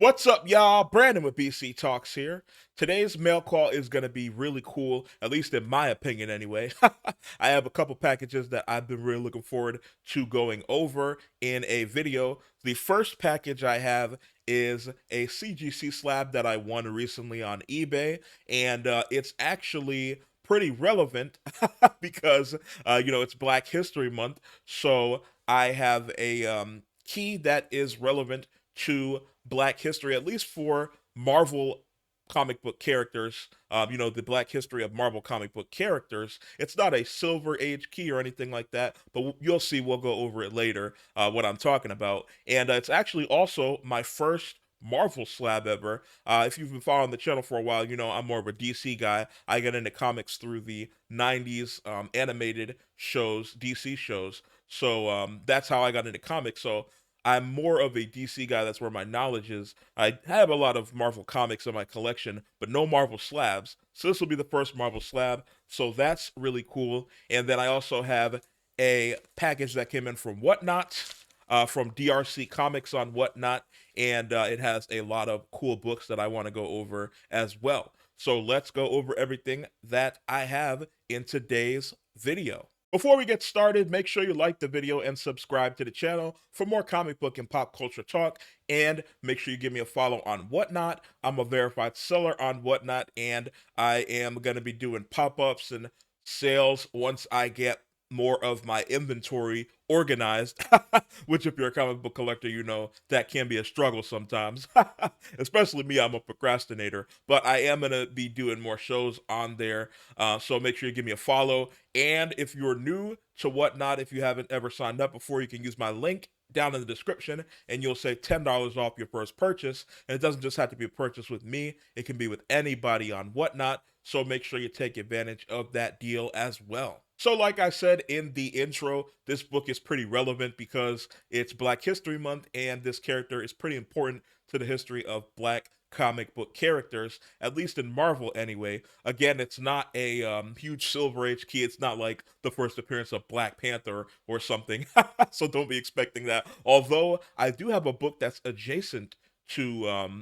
What's up, y'all? Brandon with BC Talks here. Today's mail call is going to be really cool, at least in my opinion, anyway. I have a couple packages that I've been really looking forward to going over in a video. The first package I have is a CGC slab that I won recently on eBay, and it's actually pretty relevant because, it's Black History Month. So I have a key that is relevant to Black history, at least for Marvel comic book characters, the Black history of Marvel comic book characters. It's not a Silver Age key or anything like that, but you'll see, we'll go over it later, what I'm talking about. And it's actually also my first Marvel slab ever. If you've been following the channel for a while, you know I'm more of a DC guy. I get into comics through the 90s animated shows, DC shows. So that's how I got into comics. So I'm more of a DC guy. That's where my knowledge is. I have a lot of Marvel comics in my collection, but no Marvel slabs. So this will be the first Marvel slab. So that's really cool. And then I also have a package that came in from Whatnot, from DRC Comics on Whatnot. And it has a lot of cool books that I want to go over as well. So let's go over everything that I have in today's video. Before we get started, make sure you like the video and subscribe to the channel for more comic book and pop culture talk. And make sure you give me a follow on Whatnot. I'm a verified seller on Whatnot, and I am going to be doing pop-ups and sales once I get more of my inventory organized, which if you're a comic book collector, you know that can be a struggle sometimes. Especially me, I'm a procrastinator, but I am going to be doing more shows on there. So make sure you give me a follow. And if you're new to Whatnot, if you haven't ever signed up before, you can use my link down in the description and you'll save $10 off your first purchase. And it doesn't just have to be a purchase with me, it can be with anybody on Whatnot. So make sure you take advantage of that deal as well. So like I said in the intro, this book is pretty relevant because it's Black History Month and this character is pretty important to the history of Black comic book characters, at least in Marvel anyway. Again, it's not a huge Silver Age key. It's not like the first appearance of Black Panther or something. So don't be expecting that. Although I do have a book that's adjacent to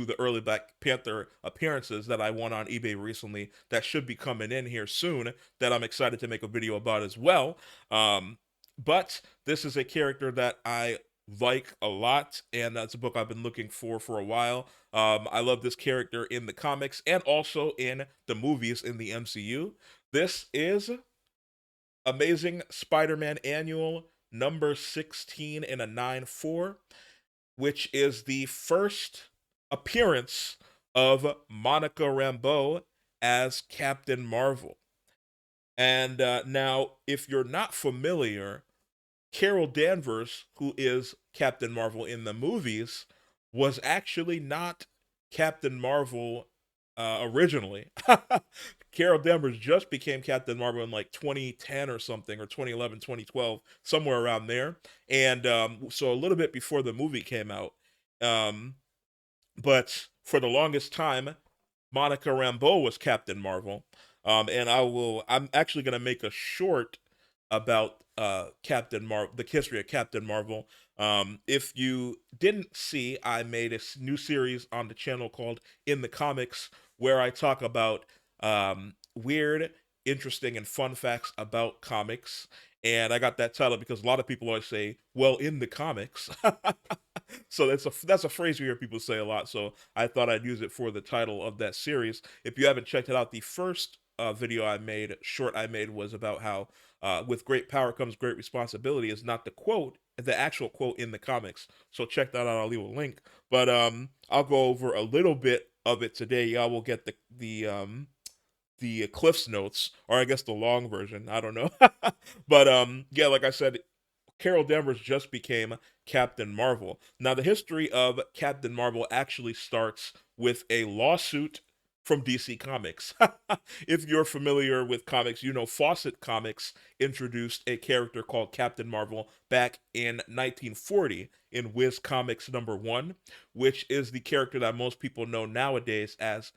the early Black Panther appearances that I won on eBay recently that should be coming in here soon that I'm excited to make a video about as well. But this is a character that I like a lot, and that's a book I've been looking for a while. I love this character in the comics and also in the movies in the MCU. This is Amazing Spider-Man Annual number 16 in a 9-4, which is the first appearance of Monica Rambeau as Captain Marvel. And now, if you're not familiar, Carol Danvers, who is Captain Marvel in the movies, was actually not Captain Marvel originally. Carol Danvers just became Captain Marvel in like 2010 or something, or 2011, 2012, somewhere around there. And so a little bit before the movie came out. Um, but for the longest time, Monica Rambeau was Captain Marvel. And I'm actually going to make a short about Captain Marvel, the history of Captain Marvel. If you didn't see, I made a new series on the channel called In the Comics, where I talk about weird, interesting, and fun facts about comics. And I got that title because a lot of people always say, "Well, in the comics." So that's a phrase you hear people say a lot. So I thought I'd use it for the title of that series. If you haven't checked it out, the first short I made, was about how with great power comes great responsibility is not the quote, the actual quote in the comics. So check that out. I'll leave a link. But I'll go over a little bit of it today. Y'all will get the Cliff's notes, or I guess the long version. I don't know. But yeah, like I said, Carol Danvers just became Captain Marvel. Now, the history of Captain Marvel actually starts with a lawsuit from DC Comics. If you're familiar with comics, you know Fawcett Comics introduced a character called Captain Marvel back in 1940 in Wiz Comics #1, which is the character that most people know nowadays as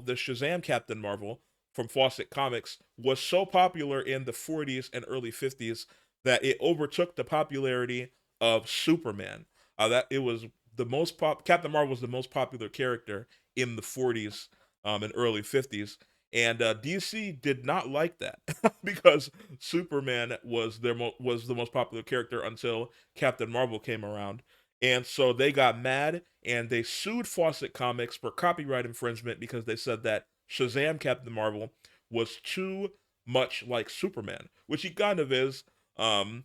the Shazam Captain Marvel from Fawcett Comics was so popular in the 40s and early 50s that it overtook the popularity of Superman. That it was the most Captain Marvel was the most popular character in the 40s and early 50s. And DC did not like that because Superman was the most popular character until Captain Marvel came around, and so they got mad and they sued Fawcett Comics for copyright infringement because they said that Shazam Captain Marvel was too much like Superman, which he kind of is, um,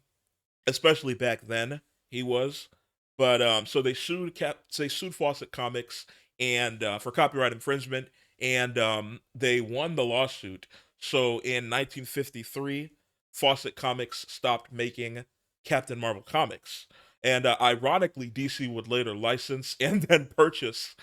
especially back then he was. But so they sued Fawcett Comics and for copyright infringement, and they won the lawsuit. So in 1953, Fawcett Comics stopped making Captain Marvel comics. And ironically, DC would later license and then purchase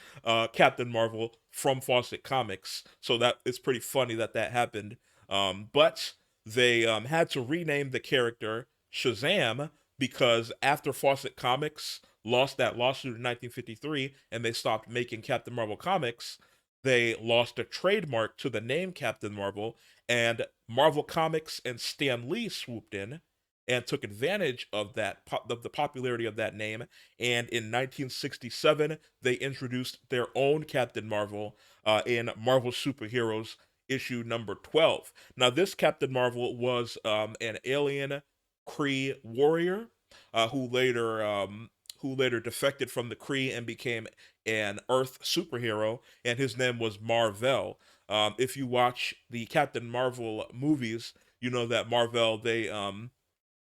Captain Marvel from Fawcett Comics. So that it's pretty funny that that happened. But they had to rename the character Shazam because after Fawcett Comics lost that lawsuit in 1953 and they stopped making Captain Marvel comics, they lost a trademark to the name Captain Marvel, and Marvel Comics and Stan Lee swooped in and took advantage of of the popularity of that name. And in 1967, they introduced their own Captain Marvel in Marvel Superheroes issue number 12. Now, this Captain Marvel was an alien Kree warrior who later defected from the Kree and became an Earth superhero, and his name was Mar-Vell. If you watch the Captain Marvel movies, you know that Mar-Vell they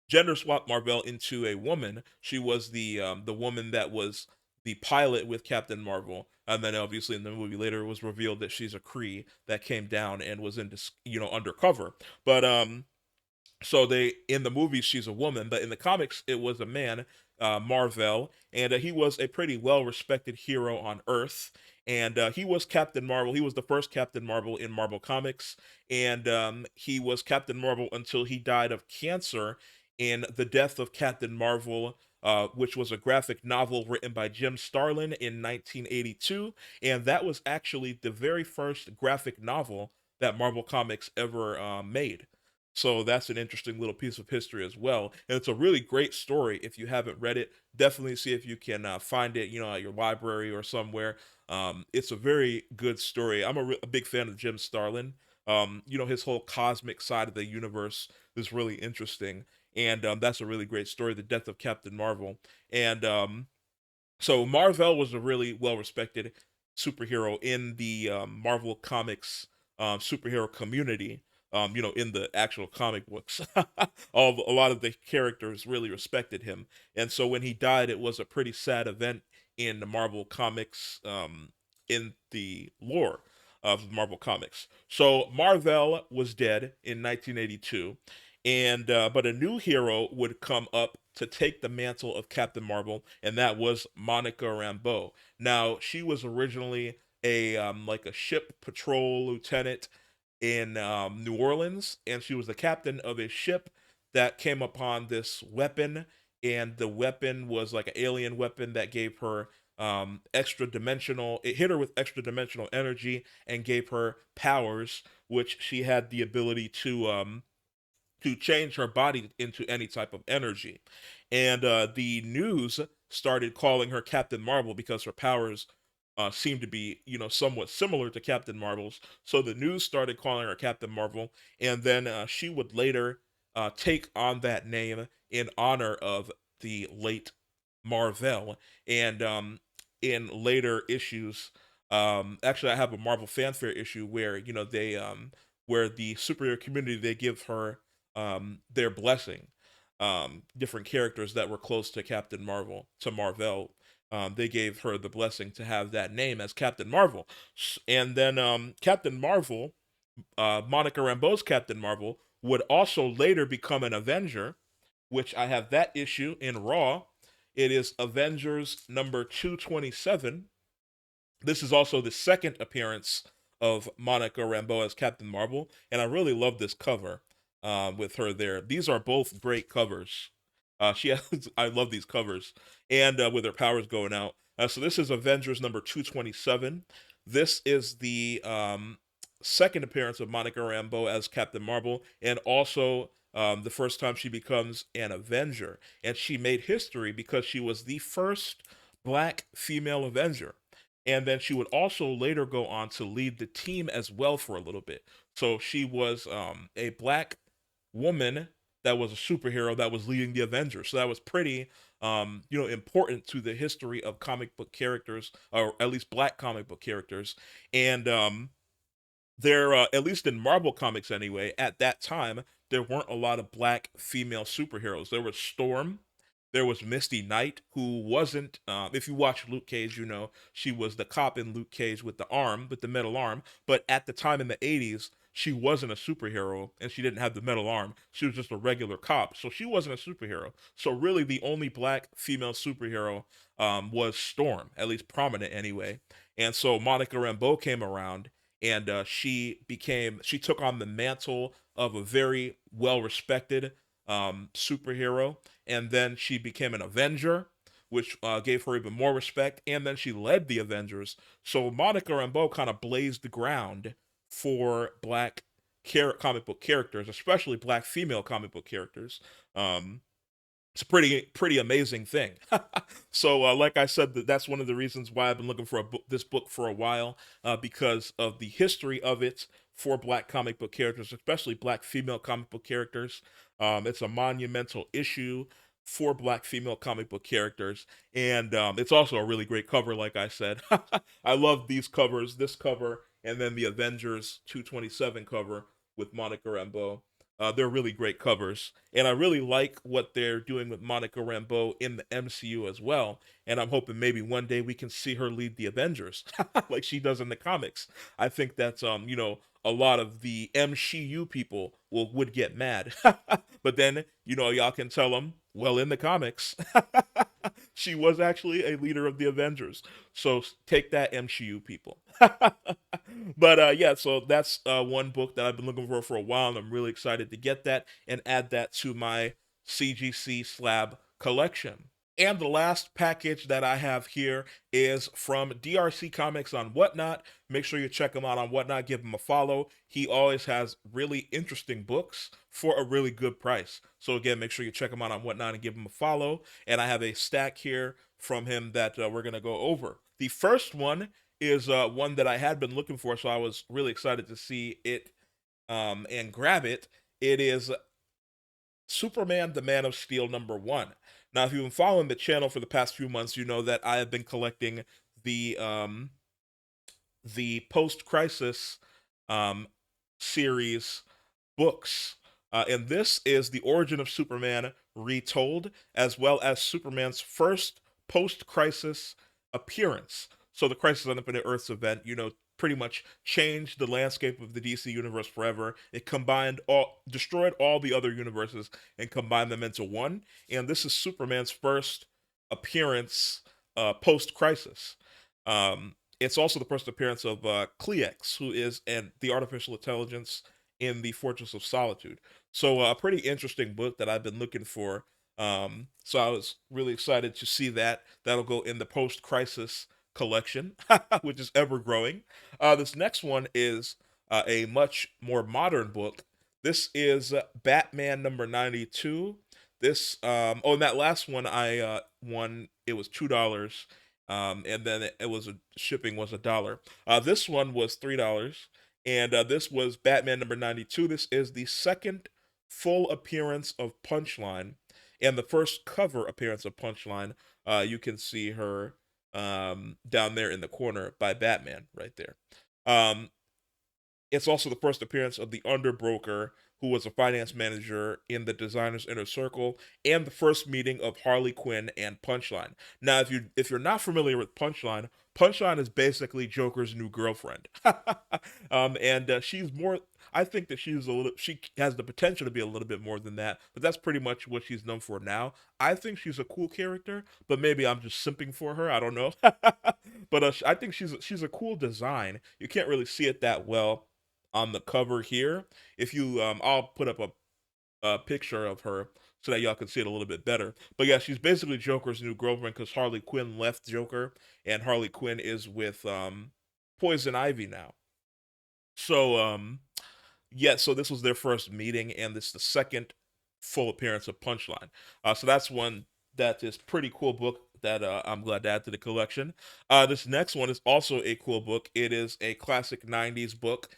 gender swapped Mar-Vell into a woman. She was the woman that was the pilot with Captain Marvel, and then obviously in the movie later it was revealed that she's a Kree that came down and was in undercover. But so they in the movies she's a woman, but in the comics it was a man, Mar-Vell, and he was a pretty well respected hero on Earth. And he was Captain Marvel. He was the first Captain Marvel in Marvel Comics, and he was Captain Marvel until he died of cancer in The Death of Captain Marvel, which was a graphic novel written by Jim Starlin in 1982, and that was actually the very first graphic novel that Marvel Comics ever made. So that's an interesting little piece of history as well, and it's a really great story. If you haven't read it, definitely see if you can find it, at your library or somewhere. It's a very good story. I'm a big fan of Jim Starlin. His whole cosmic side of the universe is really interesting, and that's a really great story. The Death of Captain Marvel, and so Marvel was a really well respected superhero in the Marvel Comics superhero community. In the actual comic books, a lot of the characters really respected him, and so when he died, it was a pretty sad event in the Marvel Comics, in the lore of Marvel Comics. So Marvel was dead in 1982, and but a new hero would come up to take the mantle of Captain Marvel, and that was Monica Rambeau. Now, she was originally a like a ship patrol lieutenant in New Orleans, and she was the captain of a ship that came upon this weapon, and the weapon was like an alien weapon that gave her extra dimensional. It hit her with extra dimensional energy and gave her powers, which she had the ability to change her body into any type of energy. And the news started calling her Captain Marvel because her powers seemed to be, somewhat similar to Captain Marvel's. So the news started calling her Captain Marvel, and then she would later take on that name in honor of the late Marvel. And in later issues, actually, I have a Marvel fanfare issue where they where the superhero community they give her their blessing. Different characters that were close to Captain Marvel, to Marvel, they gave her the blessing to have that name as Captain Marvel. And then Captain Marvel, Monica Rambeau's Captain Marvel, would also later become an Avenger, which I have that issue in Raw. It is Avengers number 227. This is also the second appearance of Monica Rambeau as Captain Marvel, and I really love this cover with her there. These are both great covers. She has, I love these covers, and with her powers going out. So this is Avengers number 227. This is the second appearance of Monica Rambeau as Captain Marvel, and also the first time she becomes an Avenger, and she made history because she was the first black female Avenger. And then she would also later go on to lead the team as well for a little bit. So she was a black woman that was a superhero that was leading the Avengers. So that was pretty, important to the history of comic book characters, or at least black comic book characters. And there, at least in Marvel comics anyway, at that time, there weren't a lot of black female superheroes. There was Storm, there was Misty Knight, who wasn't. If you watch Luke Cage, you know she was the cop in Luke Cage with the arm, with the metal arm. But at the time in the '80s, she wasn't a superhero, and she didn't have the metal arm. She was just a regular cop, so she wasn't a superhero. So really, the only black female superhero was Storm, at least prominent anyway. And so Monica Rambeau came around, and she took on the mantle of a very well respected superhero, and then she became an Avenger, which gave her even more respect, and then she led the Avengers. So Monica Rambeau kind of blazed the ground for black comic book characters, especially black female comic book characters. It's a pretty amazing thing. So, like I said, that's one of the reasons why I've been looking for this book for a while, because of the history of it for black comic book characters, especially black female comic book characters. It's a monumental issue for black female comic book characters, and it's also a really great cover. Like I said, I love these covers. This cover, and then the Avengers 227 cover with Monica Rambeau. They're really great covers, and I really like what they're doing with Monica Rambeau in the MCU as well. And I'm hoping maybe one day we can see her lead the Avengers, like she does in the comics. I think that's a lot of the MCU people would get mad, but then y'all can tell them, well, in the comics, she was actually a leader of the Avengers. So take that, MCU people. But yeah, so that's one book that I've been looking for a while, and I'm really excited to get that and add that to my CGC slab collection. And the last package that I have here is from DRC Comics on Whatnot. Make sure you check him out on Whatnot, give him a follow. He always has really interesting books for a really good price. So again, make sure you check him out on Whatnot and give him a follow. And I have a stack here from him that we're going to go over. The first one is one that I had been looking for, so I was really excited to see it and grab it. It is Superman the Man of Steel #1. Now, if you've been following the channel for the past few months, you know that I have been collecting the post-crisis series books. And this is the origin of Superman retold, as well as Superman's first post-crisis appearance. So the Crisis on Infinite Earths event, pretty much changed the landscape of the DC universe forever. It destroyed all the other universes and combined them into one. And this is Superman's first appearance post-crisis. It's also the first appearance of Cleex, who is the artificial intelligence in the Fortress of Solitude. So a pretty interesting book that I've been looking for. So I was really excited to see that. That'll go in the post-crisis collection, which is ever growing. This next one is a much more modern book. This is Batman #92. And that last one I won. It was $2. And then shipping was $1. This one was $3, and this was Batman #92. This is the second full appearance of Punchline, and the first cover appearance of Punchline. You can see her down there in the corner by Batman, right there. It's also the first appearance of the Underbroker, who was a finance manager in the Designer's Inner Circle, and the first meeting of Harley Quinn and Punchline. Now, if you're not familiar with Punchline, Punchline is basically Joker's new girlfriend, and she's more. I think that she has the potential to be a little bit more than that, but that's pretty much what she's known for now. I think she's a cool character, but maybe I'm just simping for her. I don't know, but I think she's a cool design. You can't really see it that well on the cover here. If you, I'll put up a picture of her so that y'all can see it a little bit better. But yeah, she's basically Joker's new girlfriend because Harley Quinn left Joker, and Harley Quinn is with Poison Ivy now. So yeah, so this was their first meeting, and this is the second full appearance of Punchline. So that's one that is pretty cool book that I'm glad to add to the collection. This next one is also a cool book. It is a classic '90s book,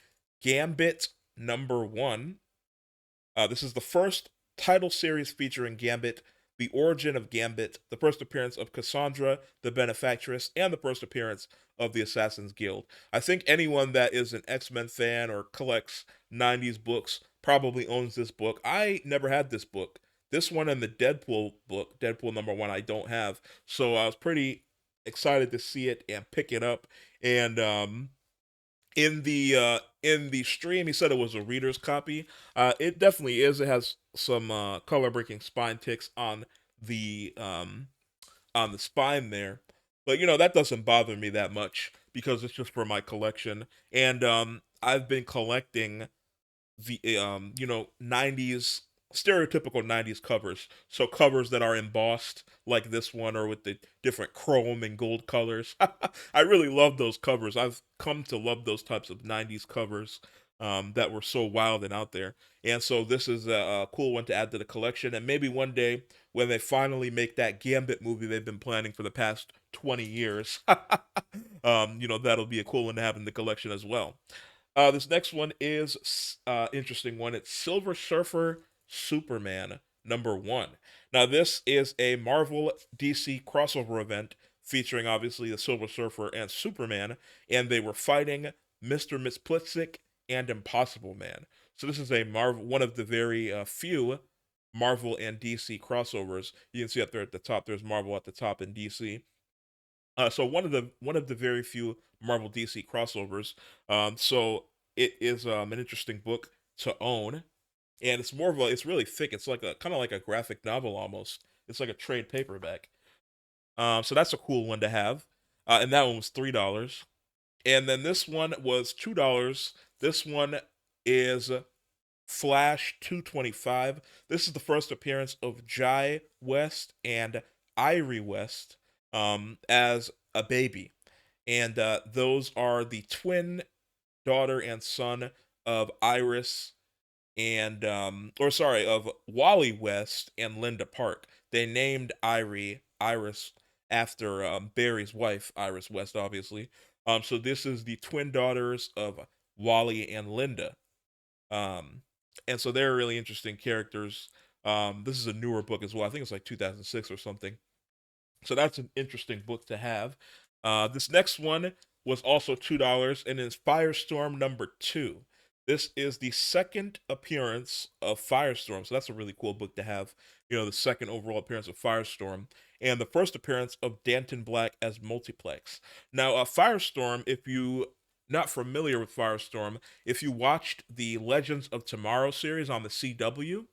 Gambit #1. This is the first title series featuring Gambit, the origin of Gambit, the first appearance of Cassandra, the Benefactress, and the first appearance of the Assassin's Guild. I think anyone that is an X-Men fan or collects '90s books probably owns this book. I never had this book. This one and the Deadpool book, Deadpool #1, I don't have. So I was pretty excited to see it and pick it up. And in the stream he said it was a reader's copy. It definitely is. It has some color breaking spine ticks on the spine there, but that doesn't bother me that much because it's just for my collection. And I've been collecting the 90s, stereotypical '90s covers, so covers that are embossed like this one, or with the different chrome and gold colors. I really love those covers. I've come to love those types of '90s covers that were so wild and out there. And so this is a cool one to add to the collection, and maybe one day when they finally make that Gambit movie they've been planning for the past 20 years, that'll be a cool one to have in the collection as well. This next one is interesting one. It's Silver Surfer Superman #1. Now this is a Marvel DC crossover event featuring obviously the Silver Surfer and Superman, and they were fighting Mr. Mxyzptlk and Impossible Man. So this is a Marvel, one of the very few Marvel and DC crossovers. You can see up there at the top. There's Marvel at the top and DC. So one of the very few Marvel DC crossovers. So it is an interesting book to own, and it's more of a, it's really thick. It's like a kind of like a graphic novel almost. It's like a trade paperback. So that's a cool one to have. And that one was $3. And then this one was $2. This one is Flash 225. This is the first appearance of Jai West and Irie West as a baby. And those are the twin daughter and son of Iris and, or sorry, of Wally West and Linda Park. They named Iris after Barry's wife, Iris West, obviously. So this is the twin daughters of Wally and Linda. Um, and so they're really interesting characters. This is a newer book as well. I think it's like 2006 or something. So that's an interesting book to have. This next one was also $2 and is Firestorm #2. This is the second appearance of Firestorm, so that's a really cool book to have. The second overall appearance of Firestorm, and the first appearance of Danton Black as Multiplex. Now, Firestorm, if you not familiar with Firestorm, if you watched the Legends of Tomorrow series on the CW,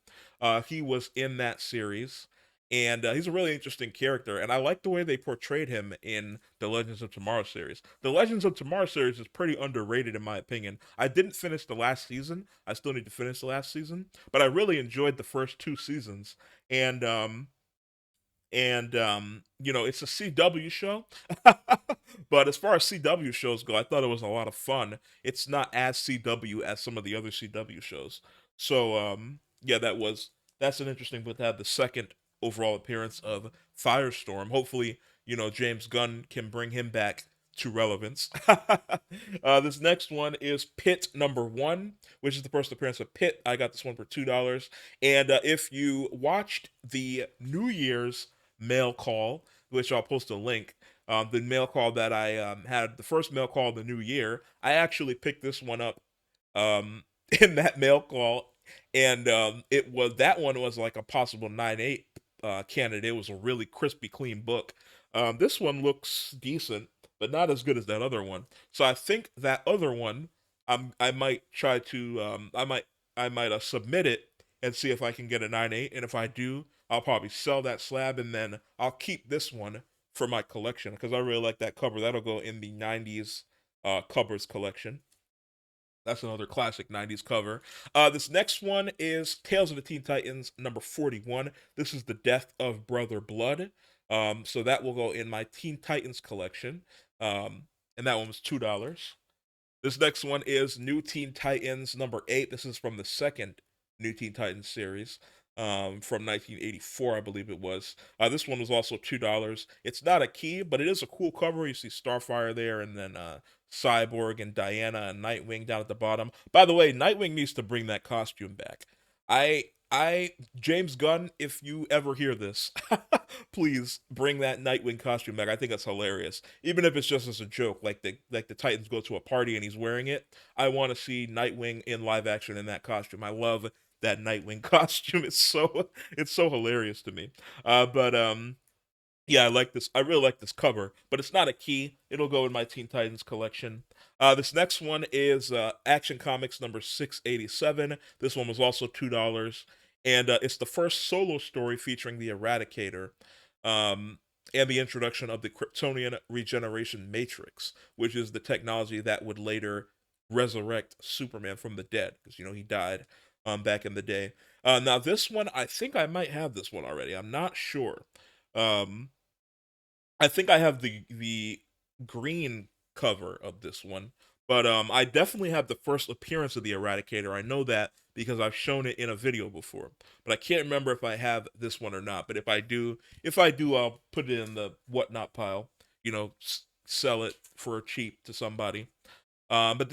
he was in that series, and he's a really interesting character, and I like the way they portrayed him in the Legends of Tomorrow series. The Legends of Tomorrow series is pretty underrated in my opinion. I didn't finish the last season. I still need to finish the last season, but I really enjoyed the first two seasons. And it's a CW show. But as far as CW shows go, I thought it was a lot of fun. It's not as CW as some of the other CW shows. So yeah, that's an interesting book to have the second overall appearance of Firestorm. Hopefully, James Gunn can bring him back to relevance. This next one is Pit #1, which is the first appearance of Pit. I got this one for $2. And if you watched the New Year's mail call, which I'll post a link, the mail call that I had, the first mail call of the new year, I actually picked this one up in that mail call, and that one was like a possible 9/8 candidate. It was a really crispy, clean book. This one looks decent, but not as good as that other one. So I think that other one, I might try to, I might submit it and see if I can get a 9/8, and if I do, I'll probably sell that slab, and then I'll keep this one for my collection because I really like that cover. That'll go in the '90s covers collection. That's another classic '90s cover. This next one is Tales of the Teen Titans #41. This is the death of Brother Blood. So that will go in my Teen Titans collection. And that one was $2. This next one is New Teen Titans #8. This is from the second New Teen Titans series. from 1984, I believe it was. This one was also $2. It's not a key, but it is a cool cover. You see Starfire there, and then Cyborg and Diana and Nightwing down at the bottom. By the way, Nightwing needs to bring that costume back. I, James Gunn, if you ever hear this, please bring that Nightwing costume back. I think that's hilarious. Even if it's just as a joke, like the Titans go to a party and he's wearing it. I want to see Nightwing in live action in that costume. I love that Nightwing costume. It's so hilarious to me. But yeah, I like this. I really like this cover, but it's not a key. It'll go in my Teen Titans collection. This next one is Action Comics number 687. This one was also $2, and it's the first solo story featuring the Eradicator, um, and the introduction of the Kryptonian regeneration matrix, which is the technology that would later resurrect Superman from the dead, because he died back in the day. Now this one, I think I might have this one already. I'm not sure. Um, I think I have the green cover of this one, but I definitely have the first appearance of the Eradicator. I know that because I've shown it in a video before, but I can't remember if I have this one or not. But if I do, I'll put it in the whatnot pile. Sell it for cheap to somebody. But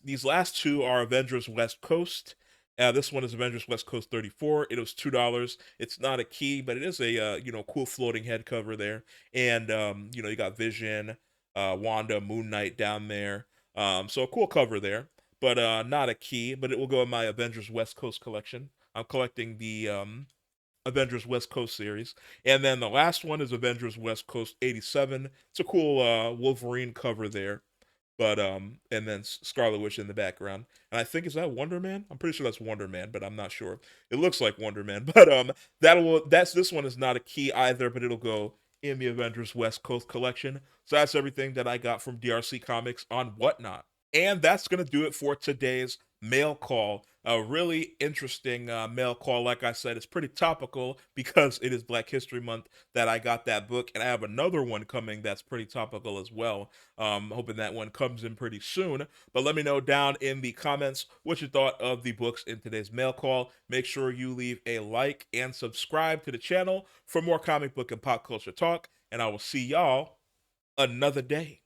these last two are Avengers West Coast. This one is Avengers West Coast 34. It was $2. It's not a key, but it is a cool floating head cover there. And you got Vision, Wanda, Moon Knight down there. So a cool cover there, but not a key. But it will go in my Avengers West Coast collection. I'm collecting the Avengers West Coast series, and then the last one is Avengers West Coast 87. It's a cool Wolverine cover there, but and then Scarlet Witch in the background. And I think, is that Wonder Man? I'm pretty sure that's Wonder Man, but I'm not sure. It looks like Wonder Man, but this one is not a key either, but it'll go in the Avengers West Coast collection. So that's everything that I got from DRC Comics on Whatnot. And that's going to do it for today's mail call. A really interesting mail call. Like I said, it's pretty topical because it is Black History Month that I got that book. And I have another one coming that's pretty topical as well. Hoping that one comes in pretty soon. But let me know down in the comments what you thought of the books in today's mail call. Make sure you leave a like and subscribe to the channel for more comic book and pop culture talk. And I will see y'all another day.